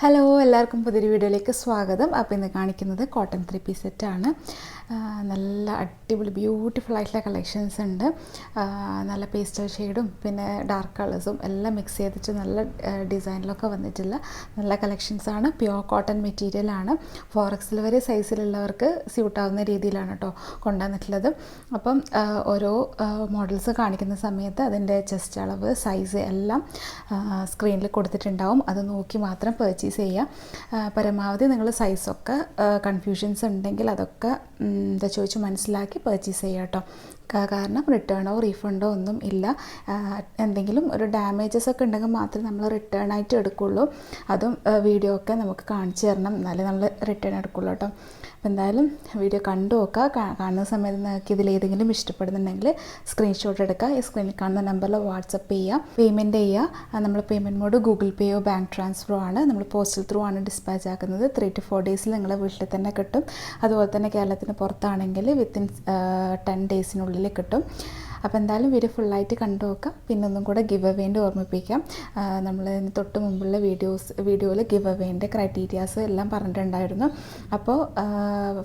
Hello, എല്ലാവർക്കും പുതിയൊരു വീഡിയോയിലേക്ക് സ്വാഗതം. അപ്പോൾ ഇന്ന് കാണിക്കുന്നത് കോട്ടൺ 3 പീസ് സെറ്റാണ്. നല്ല അടിപൊളി ബ്യൂട്ടിഫുൾ ആയിട്ടുള്ള കളക്ഷൻസ് ഉണ്ട്. നല്ല പേസ്റ്റൽ ഷെയ്ഡും പിന്നെ ഡാർക്ക് കളേഴ്സും എല്ലാം മിക്സ് ചെയ്തിട്ട് നല്ല ഡിസൈനിലൊക്കെ വന്നിട്ടുള്ള നല്ല കളക്ഷൻസാണ്. പ്യുവർ കോട്ടൺ മെറ്റീരിയലാണ്. 4XL വരെ സൈസിലുള്ളവർക്ക് സ്യൂട്ടാവുന്ന രീതിയിലാണ് കേട്ടോ കൊണ്ടുവന്നിട്ടുള്ളത്. അപ്പം ഓരോ മോഡൽസ് കാണിക്കുന്ന സമയത്ത് അതിൻ്റെ ചെസ്റ്റ് അളവ്, സൈസ് എല്ലാം സ്ക്രീനിൽ കൊടുത്തിട്ടുണ്ടാവും. അത് നോക്കി മാത്രം പർച്ചേസ് ചെയ്യുക. പരമാവധി നിങ്ങൾ സൈസൊക്കെ കൺഫ്യൂഷൻസ് ഉണ്ടെങ്കിൽ അതൊക്കെ ചോദിച്ച് മനസ്സിലാക്കി പർച്ചേസ് ചെയ്യുക കേട്ടോ. കാരണം റിട്ടേണോ റീഫണ്ടോ ഒന്നും ഇല്ല. എന്തെങ്കിലും ഒരു ഡാമേജസ് ഒക്കെ ഉണ്ടെങ്കിൽ മാത്രമേ നമ്മൾ റിട്ടേൺ ആയിട്ട് എടുക്കുള്ളൂ. അതും വീഡിയോ ഒക്കെ നമുക്ക് കാണിച്ചു തരണം, എന്നാലേ നമ്മൾ റിട്ടേൺ എടുക്കുള്ളൂ കേട്ടോ. അപ്പോൾ എന്തായാലും വീഡിയോ കണ്ടു നോക്കുക. കാണുന്ന സമയത്ത് നിങ്ങൾക്ക് ഇതിലേതെങ്കിലും ഇഷ്ടപ്പെടുന്നുണ്ടെങ്കിൽ സ്ക്രീൻഷോട്ട് എടുക്കുക. ഈ സ്ക്രീനിൽ കാണുന്ന നമ്പറിൽ വാട്സപ്പ് ചെയ്യുക, പേയ്മെൻറ്റ് ചെയ്യുക. നമ്മൾ പേയ്മെൻറ്റ് മോഡ് ഗൂഗിൾ പേയോ ബാങ്ക് ട്രാൻസ്ഫറോ ആണ്. നമ്മൾ പോസ്റ്റൽ ത്രൂ ആണ് ഡിസ്പാച്ച് ആക്കുന്നത്. 3 to 4 ഡേയ്സിൽ നിങ്ങളെ വീട്ടിൽ തന്നെ കിട്ടും. അതുപോലെ തന്നെ കേരളത്തിന് പുറത്താണെങ്കിൽ വിത്തിൻ 10 ഡേയ്സിനുള്ളിൽ കിട്ടും. അപ്പോൾ എന്തായാലും വീഡിയോ ഫുള്ളായിട്ട് കണ്ടു നോക്കാം. പിന്നെ ഒന്നും കൂടെ ഗിവ് അവേൻ്റെ ഓർമ്മിപ്പിക്കാം. നമ്മൾ തൊട്ട് മുമ്പുള്ള വീഡിയോയിൽ ഗിവ് അവേൻ്റെ ക്രൈറ്റീരിയാസ് എല്ലാം പറഞ്ഞിട്ടുണ്ടായിരുന്നു. അപ്പോൾ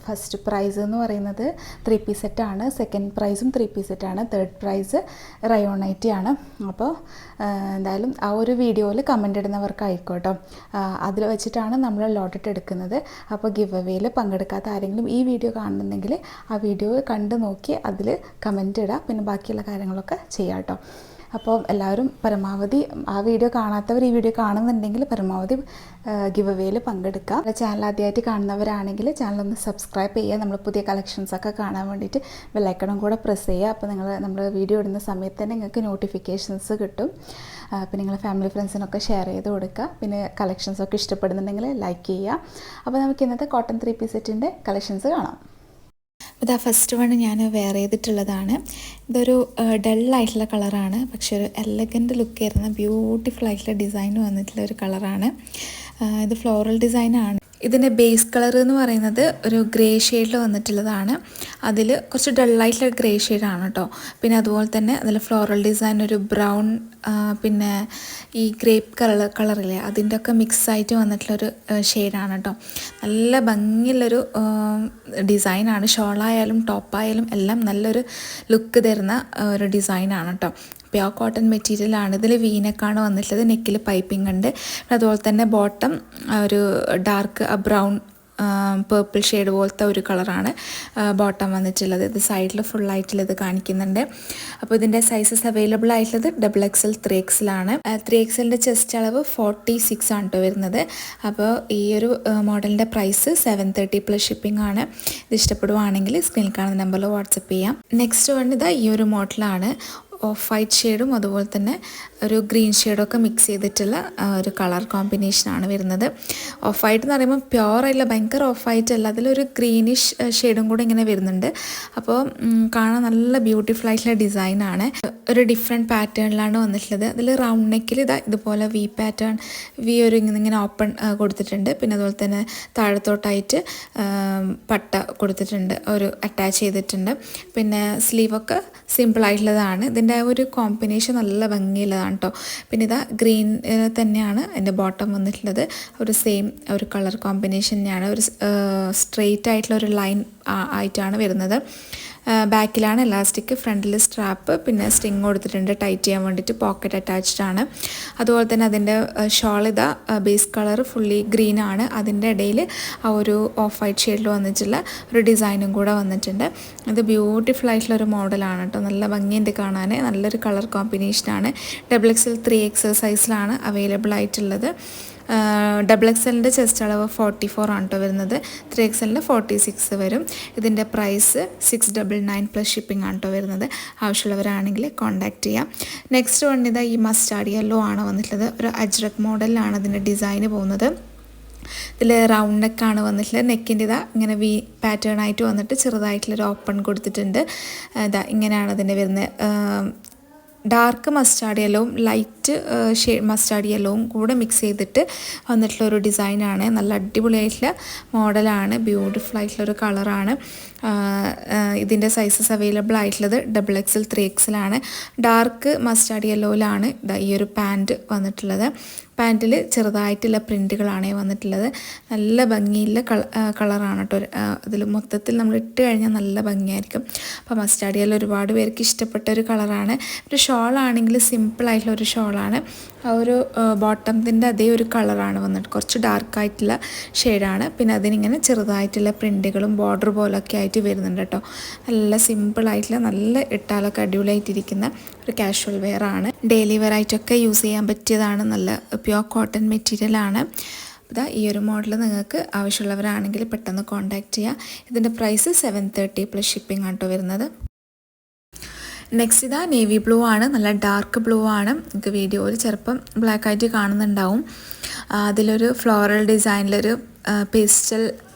ഫസ്റ്റ് പ്രൈസ് എന്ന് പറയുന്നത് 3 പീസ് സെറ്റാണ്. സെക്കൻഡ് പ്രൈസും 3 പീസ് സെറ്റാണ്. തേർഡ് പ്രൈസ് റയോണൈറ്റി ആണ്. അപ്പോൾ എന്തായാലും ആ ഒരു വീഡിയോയിൽ കമൻ്റ് ഇടുന്നവർക്കായിരിക്കും കേട്ടോ. അതിൽ വെച്ചിട്ടാണ് നമ്മൾ ലോട്ടിട്ട് എടുക്കുന്നത്. അപ്പോൾ ഗിവ് അവേയിൽ പങ്കെടുക്കാത്ത ആരെങ്കിലും ഈ വീഡിയോ കാണുന്നുണ്ടെങ്കിൽ ആ വീഡിയോ കണ്ട് നോക്കി അതിൽ കമൻ്റ് ഇടുക. പിന്നെ ബാക്കിയുള്ള കാര്യങ്ങളൊക്കെ ചെയ്യാം കേട്ടോ. അപ്പോൾ എല്ലാവരും പരമാവധി ആ വീഡിയോ കാണാത്തവർ ഈ വീഡിയോ കാണുന്നുണ്ടെങ്കിൽ പരമാവധി ഗിവ് അവേയിൽ പങ്കെടുക്കുക. ചാനൽ ആദ്യമായിട്ട് കാണുന്നവരാണെങ്കിൽ ചാനലൊന്ന് സബ്സ്ക്രൈബ് ചെയ്യുക. നമ്മൾ പുതിയ കളക്ഷൻസൊക്കെ കാണാൻ വേണ്ടിയിട്ട് ബെല്ലൈക്കണും കൂടെ പ്രസ് ചെയ്യുക. അപ്പോൾ നമ്മൾ വീഡിയോ ഇടുന്ന സമയത്ത് തന്നെ നിങ്ങൾക്ക് നോട്ടിഫിക്കേഷൻസ് കിട്ടും. പിന്നെ നിങ്ങൾ ഫാമിലി ഫ്രണ്ട്സിനൊക്കെ ഷെയർ ചെയ്ത് കൊടുക്കുക. പിന്നെ കളക്ഷൻസൊക്കെ ഇഷ്ടപ്പെടുന്നുണ്ടെങ്കിൽ ലൈക്ക് ചെയ്യുക. അപ്പോൾ നമുക്ക് ഇന്നത്തെ കോട്ടൺ 3 പീസ് സെറ്റിൻ്റെ കളക്ഷൻസ് കാണാം. ഇതാ ഫസ്റ്റ് വൺ ഞാൻ വെയർ ചെയ്തിട്ടുള്ളതാണ്. ഇതൊരു ഡള്ളായിട്ടുള്ള കളറാണ്, പക്ഷെ ഒരു എലഗൻറ്റ് ലുക്ക് വരുന്ന ബ്യൂട്ടിഫുൾ ആയിട്ടുള്ള ഡിസൈൻ വന്നിട്ടുള്ള ഒരു കളറാണ്. ഇത് ഫ്ലോറൽ ഡിസൈനാണ്. ഇതിൻ്റെ ബേസ് കളർ എന്ന് പറയുന്നത് ഒരു ഗ്രേ ഷെയ്ഡിൽ വന്നിട്ടുള്ളതാണ്. അതിൽ കുറച്ച് ഡള്ളായിട്ടുള്ള ഗ്രേ ഷെയ്ഡാണ് കേട്ടോ. പിന്നെ അതുപോലെ തന്നെ അതിൽ ഫ്ലോറൽ ഡിസൈൻ ഒരു ബ്രൗൺ, പിന്നെ ഈ ഗ്രേപ്പ് കളറില്ലേ അതിൻ്റെ ഒക്കെ മിക്സായിട്ട് വന്നിട്ടുള്ളൊരു ഷെയ്ഡാണ് കേട്ടോ. നല്ല ഭംഗിയുള്ളൊരു ഡിസൈനാണ്. ഷോളായാലും ടോപ്പായാലും എല്ലാം നല്ലൊരു ലുക്ക് തരുന്ന ഒരു ഡിസൈനാണ് കേട്ടോ. പ്യുവർ കോട്ടൺ മെറ്റീരിയലാണ്. ഇതിൽ വീനെക്കാണ് വന്നിട്ടുള്ളത്. നെക്കിൽ പൈപ്പിംഗ് ഉണ്ട്. അതുപോലെ തന്നെ ബോട്ടം ഒരു ഡാർക്ക് ബ്രൗൺ പേർപ്പിൾ ഷെയ്ഡ് പോലത്തെ ഒരു കളറാണ് ബോട്ടം വന്നിട്ടുള്ളത്. ഇത് സൈഡിൽ ഫുള്ളായിട്ടുള്ള ഇത് കാണിക്കുന്നുണ്ട്. അപ്പോൾ ഇതിൻ്റെ സൈസസ് അവൈലബിൾ ആയിട്ടുള്ളത് XXL 3XL ആണ്. 3XLൻ്റെ ചെസ്റ്റ് അളവ് 46 ആണ് കേട്ടോ വരുന്നത്. അപ്പോൾ ഈ ഒരു മോഡലിൻ്റെ പ്രൈസ് 730 പ്ലസ് ഷിപ്പിംഗ് ആണ്. ഇത് ഇഷ്ടപ്പെടുവാണെങ്കിൽ സ്ക്രീനിൽ കാണുന്ന നമ്പറിൽ വാട്സപ്പ് ചെയ്യാം. നെക്സ്റ്റ് വൺ ഇതാ ഈ ഒരു മോഡലാണ്. ഓഫ് വൈറ്റ് ഷെയ്ഡും അതുപോലെ തന്നെ ഒരു ഗ്രീൻ ഷെയ്ഡൊക്കെ മിക്സ് ചെയ്തിട്ടുള്ള ഒരു കളർ കോമ്പിനേഷനാണ് വരുന്നത്. ഓഫ് വൈറ്റ് എന്ന് പറയുമ്പോൾ പ്യുവറായില്ല, ഭയങ്കര ഓഫ് വൈറ്റ് അല്ല, അതിലൊരു ഗ്രീനിഷ് ഷെയ്ഡും കൂടെ ഇങ്ങനെ വരുന്നുണ്ട്. അപ്പോൾ കാണാൻ നല്ല ബ്യൂട്ടിഫുൾ ആയിട്ടുള്ള ഡിസൈനാണ്. ഒരു ഡിഫറെൻറ്റ് പാറ്റേണിലാണ് വന്നിട്ടുള്ളത്. അതിൽ റൗണ്ട് നെക്കിൽ ഇതുപോലെ വി പാറ്റേൺ, ഒരു ഇങ്ങനെ ഓപ്പൺ കൊടുത്തിട്ടുണ്ട്. പിന്നെ അതുപോലെ തന്നെ താഴത്തോട്ടായിട്ട് പട്ട കൊടുത്തിട്ടുണ്ട്, ഒരു അറ്റാച്ച് ചെയ്തിട്ടുണ്ട്. പിന്നെ സ്ലീവൊക്കെ സിമ്പിളായിട്ടുള്ളതാണ്. ഇതിൻ്റെ ഒരു കോമ്പിനേഷൻ നല്ല ഭംഗിയുള്ളതാണ് കേട്ടോ. പിന്നെ ഇതാ ഗ്രീൻ തന്നെയാണ് എൻ്റെ ബോട്ടം വന്നിട്ടുള്ളത്. ഒരു സെയിം ഒരു കളർ കോമ്പിനേഷൻ തന്നെയാണ്. ഒരു സ്ട്രെയിറ്റ് ആയിട്ടുള്ള ഒരു ലൈൻ ആയിട്ടാണ് വരുന്നത്. ബാക്കിലാണ് എലാസ്റ്റിക്, ഫ്രണ്ടിൽ സ്ട്രാപ്പ്, പിന്നെ സ്ട്രിങ് കൊടുത്തിട്ടുണ്ട് ടൈറ്റ് ചെയ്യാൻ വേണ്ടിയിട്ട്. പോക്കറ്റ് അറ്റാച്ച്ഡ് ആണ്. അതുപോലെ തന്നെ അതിൻ്റെ ഷോൾ ഇതാ ബേസ് കളർ ഫുള്ളി ഗ്രീൻ ആണ്. അതിൻ്റെ ഇടയിൽ ആ ഒരു ഓഫ് വൈറ്റ് ഷെയ്ഡിൽ വന്നിട്ടുള്ള ഒരു ഡിസൈനും കൂടെ വന്നിട്ടുണ്ട്. ഇത് ബ്യൂട്ടിഫുൾ ആയിട്ടുള്ള ഒരു മോഡലാണ് കേട്ടോ. നല്ല ഭംഗിയുണ്ട് കാണാൻ. നല്ലൊരു കളർ കോമ്പിനേഷനാണ്. XXL 3XL സൈസിലാണ് അവൈലബിൾ ആയിട്ടുള്ളത്. XXLൻ്റെ ചെസ്റ്റ് അളവ് 44 ആണ് കേട്ടോ വരുന്നത്. 3XLൻ്റെ 46 വരും. ഇതിൻ്റെ പ്രൈസ് 699 പ്ലസ് ഷിപ്പിംഗ് ആണ് കേട്ടോ വരുന്നത്. ആവശ്യമുള്ളവരാണെങ്കിൽ കോൺടാക്റ്റ് ചെയ്യാം. നെക്സ്റ്റ് വൺ ഇതാ ഈ മസ്റ്റാർഡ് യെല്ലോ ആണ് വന്നിട്ടുള്ളത്. ഒരു അജ്രക് മോഡലിലാണ് അതിൻ്റെ ഡിസൈന് പോകുന്നത്. ഇതിൽ റൗണ്ട് നെക്കാണ് വന്നിട്ടുള്ളത്. നെക്കിൻ്റെ ഇതാ ഇങ്ങനെ വി പാറ്റേൺ ആയിട്ട് വന്നിട്ട് ചെറുതായിട്ടുള്ളൊരു ഓപ്പൺ കൊടുത്തിട്ടുണ്ട്. ഇതാ ഇങ്ങനെയാണ് അതിൻ്റെ വരുന്നത്. ഡാർക്ക് മസ്റ്റാർഡ് യെല്ലോവും ലൈറ്റ് മസ്റ്റാർഡ് യെല്ലോവും കൂടെ മിക്സ് ചെയ്തിട്ട് വന്നിട്ടുള്ളൊരു ഡിസൈനാണ്. നല്ല അടിപൊളിയായിട്ടുള്ള മോഡലാണ്. ബ്യൂട്ടിഫുൾ ആയിട്ടുള്ളൊരു കളറാണ്. ഇതിൻ്റെ സൈസസ് അവൈലബിൾ ആയിട്ടുള്ളത് XXL 3XL ആണ്. ഡാർക്ക് മസ്റ്റാർഡ് യെല്ലോയിലാണ് ഈ ഒരു പാൻറ്റ് വന്നിട്ടുള്ളത്. പാൻറ്റിൽ ചെറുതായിട്ടുള്ള പ്രിൻറ്റുകളാണ് വന്നിട്ടുള്ളത്. നല്ല ഭംഗിയുള്ള കളറാണ് കേട്ടോ. അതിൽ മൊത്തത്തിൽ നമ്മൾ ഇട്ട് കഴിഞ്ഞാൽ നല്ല ഭംഗിയായിരിക്കും. അപ്പോൾ മസ്റ്റാർഡ് യെല്ലോ ഒരുപാട് പേർക്ക് ഇഷ്ടപ്പെട്ട ഒരു കളറാണ്. ഒരു ഷോളാണെങ്കിൽ സിമ്പിളായിട്ടുള്ള ഒരു ഷോളാണ്. ആ ഒരു ബോട്ടത്തിൻ്റെ അതേ ഒരു കളറാണ് വന്നിട്ട്, കുറച്ച് ഡാർക്കായിട്ടുള്ള ഷെയ്ഡാണ്. പിന്നെ അതിനിങ്ങനെ ചെറുതായിട്ടുള്ള പ്രിൻറ്റുകളും ബോർഡർ പോലൊക്കെ ആയിട്ട് വരുന്നുണ്ട് കേട്ടോ. നല്ല സിമ്പിളായിട്ടുള്ള, നല്ല ഇട്ടാലൊക്കെ അടിപൊളിയായിട്ടിരിക്കുന്ന ഒരു കാഷ്വൽ വെയർ ആണ്. ഡെയിലി വെയർ ആയിട്ടൊക്കെ യൂസ് ചെയ്യാൻ പറ്റിയതാണ്. നല്ല പ്യുവർ കോട്ടൺ മെറ്റീരിയലാണ്. ഇതാ ഈ ഒരു മോഡൽ നിങ്ങൾക്ക് ആവശ്യമുള്ളവരാണെങ്കിൽ പെട്ടെന്ന് കോൺടാക്റ്റ് ചെയ്യുക. ഇതിൻ്റെ പ്രൈസ് 730 പ്ലസ് ഷിപ്പിംഗ് ആണ് കേട്ടോ വരുന്നത്. നെക്സ്റ്റ് ഇതാ നേവി ബ്ലൂ ആണ്. നല്ല ഡാർക്ക് ബ്ലൂ ആണ്. നിങ്ങൾക്ക് വീഡിയോയിൽ ചിലപ്പം ബ്ലാക്ക് ആയിട്ട് കാണുന്നുണ്ടാവും. അതിലൊരു ഫ്ലോറൽ ഡിസൈനിലൊരു പേസ്റ്റൽ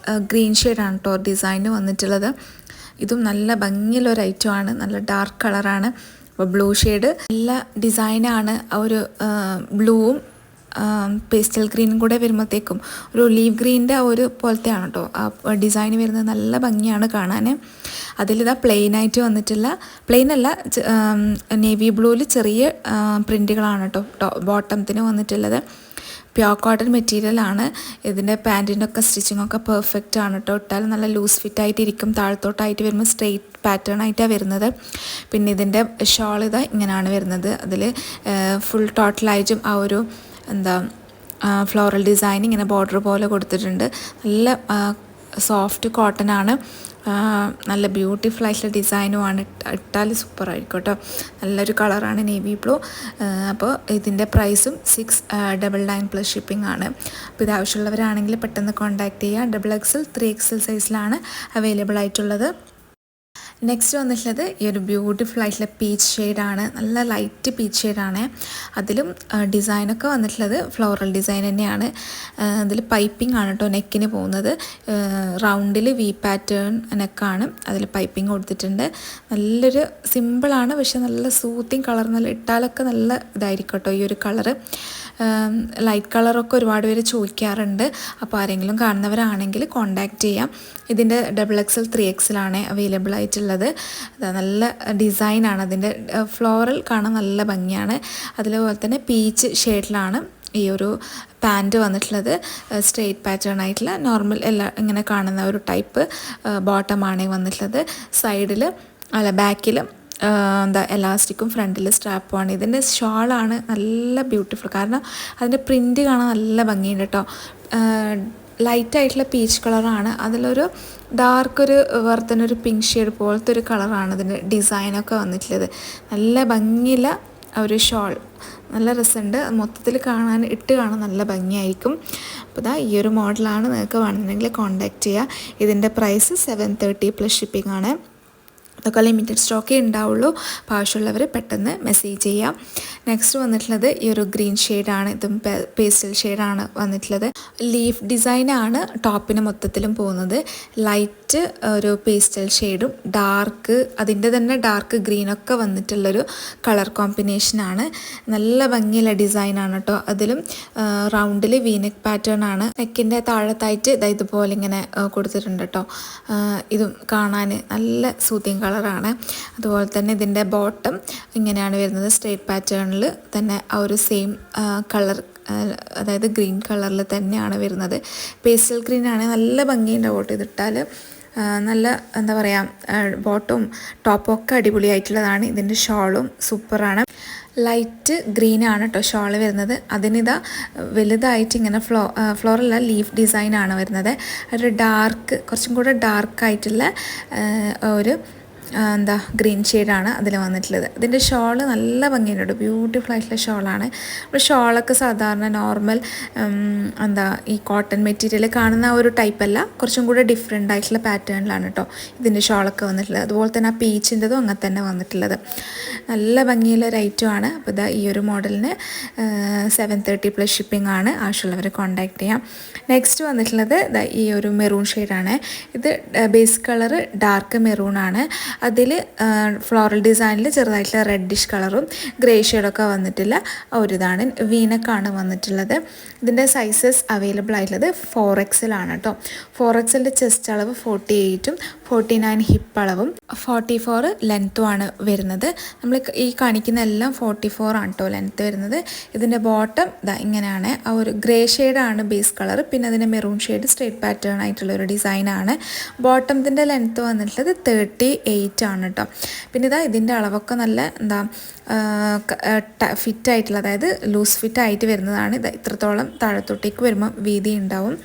ഗ്രീൻ ഷെയ്ഡാണ് കേട്ടോ ഡിസൈന് വന്നിട്ടുള്ളത്. ഇതും നല്ല ഭംഗിയുള്ളൊരു ഐറ്റമാണ്. നല്ല ഡാർക്ക് കളറാണ്. അപ്പോൾ ബ്ലൂ ഷെയ്ഡ് നല്ല ഡിസൈനാണ്. ഒരു ബ്ലൂവും പേസ്റ്റൽ ഗ്രീനും കൂടെ വരുമ്പോഴത്തേക്കും ഒരു ലീവ് ഗ്രീനിൻ്റെ ഒരു പോലത്തെയാണ് കേട്ടോ ആ ഡിസൈൻ വരുന്നത്. നല്ല ഭംഗിയാണ് കാണാൻ. അതിലിതാ പ്ലെയിനായിട്ട് വന്നിട്ടില്ല, പ്ലെയിൻ അല്ല, നേവി ബ്ലൂവിൽ ചെറിയ പ്രിൻറ്റുകളാണ് കേട്ടോ ബോട്ടത്തിന് വന്നിട്ടുള്ളത്. പ്യോർ കോട്ടൺ മെറ്റീരിയലാണ്. ഇതിൻ്റെ പാൻറ്റിൻ്റെ ഒക്കെ സ്റ്റിച്ചിങ് ഒക്കെ പെർഫെക്റ്റ് ആണ് കേട്ടോ. ഇട്ടാൽ നല്ല ലൂസ് ഫിറ്റ് ആയിട്ടിരിക്കും. താഴത്തോട്ടായിട്ട് വരുമ്പോൾ സ്ട്രെയിറ്റ് പാറ്റേൺ ആയിട്ടാണ് വരുന്നത്. പിന്നെ ഇതിൻ്റെ ഷോൾ ഇതാ ഇങ്ങനെയാണ് വരുന്നത്. അതിൽ ഫുൾ ടോട്ടലായിട്ടും ആ ഒരു ഫ്ലോറൽ ഡിസൈൻ ഇങ്ങനെ ബോർഡർ പോലെ കൊടുത്തിട്ടുണ്ട്. നല്ല സോഫ്റ്റ് കോട്ടൺ ആണ്. നല്ല ബ്യൂട്ടിഫുൾ ആയിട്ടുള്ള ഡിസൈനുമാണ്. ഇട്ടാൽ സൂപ്പറായിരിക്കും കേട്ടോ. നല്ലൊരു കളറാണ് നേവി ബ്ലൂ. അപ്പോൾ ഇതിൻ്റെ പ്രൈസും 699 പ്ലസ് ഷിപ്പിംഗ് ആണ്. അപ്പോൾ ഇത് ആവശ്യമുള്ളവരാണെങ്കിൽ പെട്ടെന്ന് കോൺടാക്റ്റ് ചെയ്യുക. XXL 3XL സൈസിലാണ് അവൈലബിൾ ആയിട്ടുള്ളത്. നെക്സ്റ്റ് വന്നിട്ടുള്ളത് ഈ ഒരു ബ്യൂട്ടിഫുൾ ആയിട്ടുള്ള പീച്ച് ഷെയ്ഡാണ്. നല്ല ലൈറ്റ് പീച്ച് ഷെയ്ഡാണ്. അതിലും ഡിസൈനൊക്കെ വന്നിട്ടുള്ളത് ഫ്ലോറൽ ഡിസൈൻ തന്നെയാണ്. അതിൽ പൈപ്പിംഗ് ആണ് കേട്ടോ നെക്കിന് പോകുന്നത്. റൗണ്ടിൽ വി പാറ്റേൺ നെക്കാണ്. അതിൽ പൈപ്പിംഗ് കൊടുത്തിട്ടുണ്ട്. നല്ലൊരു സിമ്പിളാണ്, പക്ഷെ നല്ല സൂത്തിങ് കളർ. നല്ല ഇട്ടാലൊക്കെ നല്ല ഇതായിരിക്കും കേട്ടോ ഈ ഒരു കളറ്. ലൈറ്റ് കളറൊക്കെ ഒരുപാട് പേര് ചോദിക്കാറുണ്ട്. അപ്പോൾ ആരെങ്കിലും കാണുന്നവരാണെങ്കിൽ കോൺടാക്റ്റ് ചെയ്യാം. ഇതിൻ്റെ XXL 3XL ആണ് അവൈലബിൾ ആയിട്ടുള്ളത്. നല്ല ഡിസൈനാണ്. അതിൻ്റെ ഫ്ലോറൽ കാണാൻ നല്ല ഭംഗിയാണ്. അതുപോലെ തന്നെ പീച്ച് ഷെയ്ഡിലാണ് ഈ ഒരു പാൻറ്റ് വന്നിട്ടുള്ളത്. സ്ട്രെയിറ്റ് പാറ്റേൺ ആയിട്ടുള്ള നോർമൽ ഇങ്ങനെ കാണുന്ന ഒരു ടൈപ്പ് ബോട്ടമാണ് വന്നിട്ടുള്ളത്. സൈഡിൽ ബാക്കിലും എലാസ്റ്റിക്കും ഫ്രണ്ടിൽ സ്ട്രാപ്പുമാണ്. ഇതിൻ്റെ ഷോളാണ് നല്ല ബ്യൂട്ടിഫുൾ. കാരണം അതിൻ്റെ പ്രിൻറ്റ് കാണാൻ നല്ല ഭംഗിയുണ്ട് കേട്ടോ. ലൈറ്റായിട്ടുള്ള പീച്ച് കളറാണ്. അതിലൊരു ഡാർക്കൊരു വർത്തനൊരു പിങ്ക് ഷെയ്ഡ് പോലത്തെ ഒരു കളറാണ് ഇതിൻ്റെ ഡിസൈനൊക്കെ വന്നിട്ടുള്ളത്. നല്ല ഭംഗിയുള്ള ഒരു ഷോൾ. നല്ല രസമുണ്ട്. മൊത്തത്തിൽ ഇട്ട് കാണാൻ നല്ല ഭംഗിയായിരിക്കും. അപ്പോൾ ഈ ഒരു മോഡലാണ്. നിങ്ങൾക്ക് വേണമെങ്കിൽ കോൺടാക്റ്റ് ചെയ്യുക. ഇതിൻ്റെ പ്രൈസ് 730 പ്ലസ് ഷിപ്പിംഗ് ആണ്. അതൊക്കെ ലിമിറ്റഡ് സ്റ്റോക്കേ ഉണ്ടാവുള്ളൂ. അപ്പോൾ ആവശ്യമുള്ളവർ പെട്ടെന്ന് മെസ്സേജ് ചെയ്യാം. നെക്സ്റ്റ് വന്നിട്ടുള്ളത് ഈ ഒരു ഗ്രീൻ ഷെയ്ഡാണ്. ഇതും പേസ്റ്റൽ ഷെയ്ഡാണ് വന്നിട്ടുള്ളത്. ലീഫ് ഡിസൈനാണ് ടോപ്പിന് മൊത്തത്തിലും പോകുന്നത്. ലൈറ്റ് ഒരു പേസ്റ്റൽ ഷെയ്ഡും ഡാർക്ക്, അതിൻ്റെ തന്നെ ഡാർക്ക് ഗ്രീനൊക്കെ വന്നിട്ടുള്ളൊരു കളർ കോമ്പിനേഷനാണ്. നല്ല ഭംഗിയുള്ള ഡിസൈനാണ് കേട്ടോ. അതിലും റൗണ്ടിൽ വീനെക്ക് പാറ്റേൺ ആണ്. നെക്കിൻ്റെ താഴത്തായിട്ട് ഇതുപോലെ ഇങ്ങനെ കൊടുത്തിട്ടുണ്ട് കേട്ടോ. ഇതും കാണാൻ നല്ല സൂത്തിങ് കളറാണ്. അതുപോലെ തന്നെ ഇതിൻ്റെ ബോട്ടം ഇങ്ങനെയാണ് വരുന്നത്. സ്ട്രെയിറ്റ് പാറ്റേണിൽ തന്നെ ആ ഒരു സെയിം കളർ, അതായത് ഗ്രീൻ കളറിൽ തന്നെയാണ് വരുന്നത്. പേസ്റ്റൽ ഗ്രീൻ ആണ്. നല്ല ഭംഗിയുണ്ടാവും കേട്ടോ ഇതിട്ടാൽ. നല്ല എന്താ പറയുക, ബോട്ടവും ടോപ്പും ഒക്കെ അടിപൊളിയായിട്ടുള്ളതാണ്. ഇതിൻ്റെ ഷോളും സൂപ്പറാണ്. ലൈറ്റ് ഗ്രീനാണ് കേട്ടോ ഷോൾ വരുന്നത്. അതിനിതാ വലുതായിട്ട് ഇങ്ങനെ ഫ്ലോറല്ല ലീഫ് ഡിസൈനാണ് വരുന്നത്. ഒരു ഡാർക്ക്, കുറച്ചും കൂടെ ഡാർക്കായിട്ടുള്ള ഒരു ഗ്രീൻ ഷെയ്ഡാണ് അതിൽ വന്നിട്ടുള്ളത്. ഇതിൻ്റെ ഷോള് നല്ല ഭംഗിയുണ്ട്. ബ്യൂട്ടിഫുൾ ആയിട്ടുള്ള ഷോളാണ്. അപ്പോൾ ഷോളൊക്കെ സാധാരണ നോർമൽ ഈ കോട്ടൺ മെറ്റീരിയൽ കാണുന്ന ഒരു ടൈപ്പല്ല, കുറച്ചും കൂടെ ഡിഫറെൻ്റ് ആയിട്ടുള്ള പാറ്റേണിലാണ് കേട്ടോ ഇതിൻ്റെ ഷോളൊക്കെ വന്നിട്ടുള്ളത്. അതുപോലെ തന്നെ ആ പീച്ചിൻ്റെതും അങ്ങനെ തന്നെ വന്നിട്ടുള്ളത്. നല്ല ഭംഗിയുള്ള ഒരു ഐറ്റമാണ്. അപ്പോൾ ഈ ഒരു മോഡലിന് 730 പ്ലസ് ഷിപ്പിംഗ് ആണ്. ആവശ്യമുള്ളവർ കോൺടാക്ട് ചെയ്യാം. നെക്സ്റ്റ് വന്നിട്ടുള്ളത് ഈ ഒരു മെറൂൺ ഷെയ്ഡാണ്. ഇത് ബേസ് കളർ ഡാർക്ക് മെറൂൺ ആണ്. അതിൽ ഫ്ലോറൽ ഡിസൈനിൽ ചെറുതായിട്ടുള്ള റെഡിഷ് കളറും ഗ്രേ ഷെയ്ഡൊക്കെ വന്നിട്ടില്ല ഒരു ഇതാണ്. വീനക്കാണ് വന്നിട്ടുള്ളത്. ഇതിൻ്റെ സൈസസ് അവൈലബിൾ ആയിട്ടുള്ളത് 4XL ആണ് കേട്ടോ. 4XLൻ്റെ ചെസ്റ്റ് അളവ് 48ഉം 49 ഹിപ്പ് അളവും 44 ലെങ്ത്തുമാണ് വരുന്നത്. നമ്മൾ ഈ കാണിക്കുന്ന എല്ലാം 44 ആണ് കേട്ടോ ലെങ്ത്ത് വരുന്നത്. ഇതിൻ്റെ ബോട്ടം ഇതാ ഇങ്ങനെയാണ്. ആ ഒരു ഗ്രേ ഷെയ്ഡാണ് ബേസ് കളർ, പിന്നെ അതിൻ്റെ മെറൂൺ ഷെയ്ഡ് സ്ട്രേറ്റ് പാറ്റേൺ ആയിട്ടുള്ള ഒരു ഡിസൈനാണ്. ബോട്ടത്തിൻ്റെ ലെങ്ത്ത് വന്നിട്ടുള്ളത് 38 ആണ് കേട്ടോ. പിന്നെ ഇതാ ഇതിൻ്റെ അളവൊക്കെ നല്ല എന്താ ഫിറ്റായിട്ടുള്ള, അതായത് ലൂസ് ഫിറ്റായിട്ട് വരുന്നതാണ്. ഇത് ഇത്രത്തോളം താഴത്തോട്ടേക്ക് വരുമ്പോൾ വീതി ഉണ്ടാവും.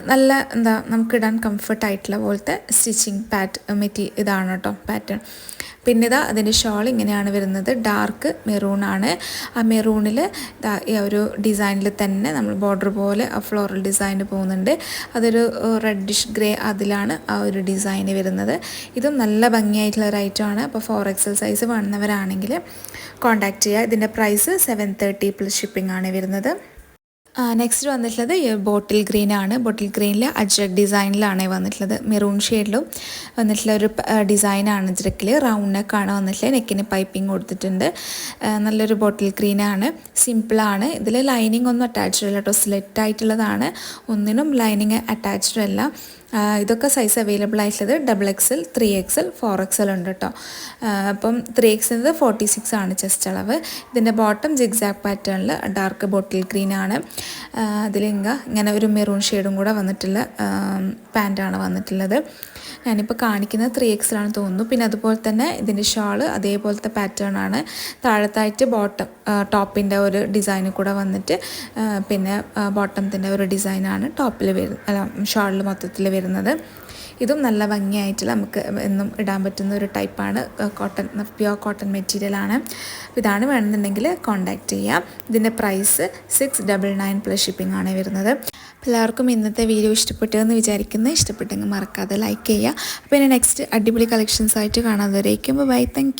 നല്ല എന്താ നമുക്കിടാൻ കംഫർട്ടായിട്ടുള്ള പോലത്തെ സ്റ്റിച്ചിങ് ഇതാണ് കേട്ടോ പാറ്റേൺ. പിന്നെ ഇതാ അതിൻ്റെ ഷോൾ ഇങ്ങനെയാണ് വരുന്നത്. ഡാർക്ക് മെറൂൺ ആണ്. ആ മെറൂണിൽ ഈ ഒരു ഡിസൈനിൽ തന്നെ നമ്മൾ ബോർഡർ പോലെ ആ ഫ്ലോറൽ ഡിസൈൻ പോകുന്നുണ്ട്. അതൊരു റെഡിഷ് ഗ്രേ, അതിലാണ് ആ ഒരു ഡിസൈൻ വരുന്നത്. ഇതും നല്ല ഭംഗിയായിട്ടുള്ള ഒരു ഐറ്റമാണ്. അപ്പോൾ 4XL സൈസ് വേണമെന്നവരാണെങ്കിൽ കോൺടാക്റ്റ് ചെയ്യുക. ഇതിൻ്റെ പ്രൈസ് 730 പ്ലസ് ഷിപ്പിംഗ് ആണ് വരുന്നത്. നെക്സ്റ്റ് വന്നിട്ടുള്ളത് ബോട്ടിൽ ഗ്രീൻ ആണ്. ബോട്ടിൽ ഗ്രീനിൽ അജ്രക് ഡിസൈനിലാണ് വന്നിട്ടുള്ളത്. മെറൂൺ ഷെയ്ഡിലും വന്നിട്ടുള്ള ഒരു ഡിസൈനാണ്. അജ്രക്കിൽ റൗണ്ട് നെക്കാണ് വന്നിട്ടുള്ളത്. നെക്കിന് പൈപ്പിംഗ് കൊടുത്തിട്ടുണ്ട്. നല്ലൊരു ബോട്ടിൽ ഗ്രീനാണ്. സിമ്പിളാണ്. ഇതിൽ ലൈനിങ് ഒന്നും അറ്റാച്ച്ഡ് അല്ല കേട്ടോ, സ്ലെറ്റ് ആയിട്ടുള്ളതാണ്. ഒന്നിനും ലൈനിങ് അറ്റാച്ച്ഡ് അല്ല. ഇതൊക്കെ സൈസ് അവൈലബിൾ ആയിട്ടുള്ളത് XXL, 3XL, 4XL ഉണ്ട് കേട്ടോ. അപ്പം 3XL 46 ആണ് ചെസ്റ്റ് അളവ്. ഇതിൻ്റെ ബോട്ടം ജിഗ്സാഗ് പാറ്റേണിൽ ഡാർക്ക് ബോട്ടിൽ ഗ്രീൻ ആണ്. ഇങ്ങനെ ഒരു മെറൂൺ ഷെയ്ഡും കൂടെ വന്നിട്ടുള്ള പാൻറ്റാണ് വന്നിട്ടുള്ളത്. ഞാനിപ്പോൾ കാണിക്കുന്നത് 3XL ആണ് തോന്നുന്നു. പിന്നെ അതുപോലെ തന്നെ ഇതിൻ്റെ ഷാള് അതേപോലത്തെ പാറ്റേൺ ആണ്. താഴത്തായിട്ട് ടോപ്പിൻ്റെ ഒരു ഡിസൈന് കൂടെ വന്നിട്ട് പിന്നെ ബോട്ടത്തിൻ്റെ ഒരു ഡിസൈനാണ് ഷാളിൽ മൊത്തത്തിൽ വരുന്നത്. ഇതും നല്ല ഭംഗിയായിട്ടുള്ള നമുക്ക് എന്നും ഇടാൻ പറ്റുന്ന ഒരു ടൈപ്പാണ്. പ്യുവർ കോട്ടൺ മെറ്റീരിയലാണ്. ഇതാണ് വേണമെന്നുണ്ടെങ്കിൽ കോൺടാക്റ്റ് ചെയ്യാം. ഇതിൻ്റെ പ്രൈസ് 699 പ്ലസ് ഷിപ്പിംഗ് ആണ് വരുന്നത്. എല്ലാവർക്കും ഇന്നത്തെ വീഡിയോ ഇഷ്ടപ്പെട്ടെന്ന് വിചാരിക്കുന്നു. ഇഷ്ടപ്പെട്ടെങ്കിൽ മറക്കാതെ ലൈക്ക് ചെയ്യുക. അപ്പോൾ ഇനി നെക്സ്റ്റ് അടിപൊളി കളക്ഷൻസ് ആയിട്ട് കാണാതെ വരേക്കും. Bye, thank U.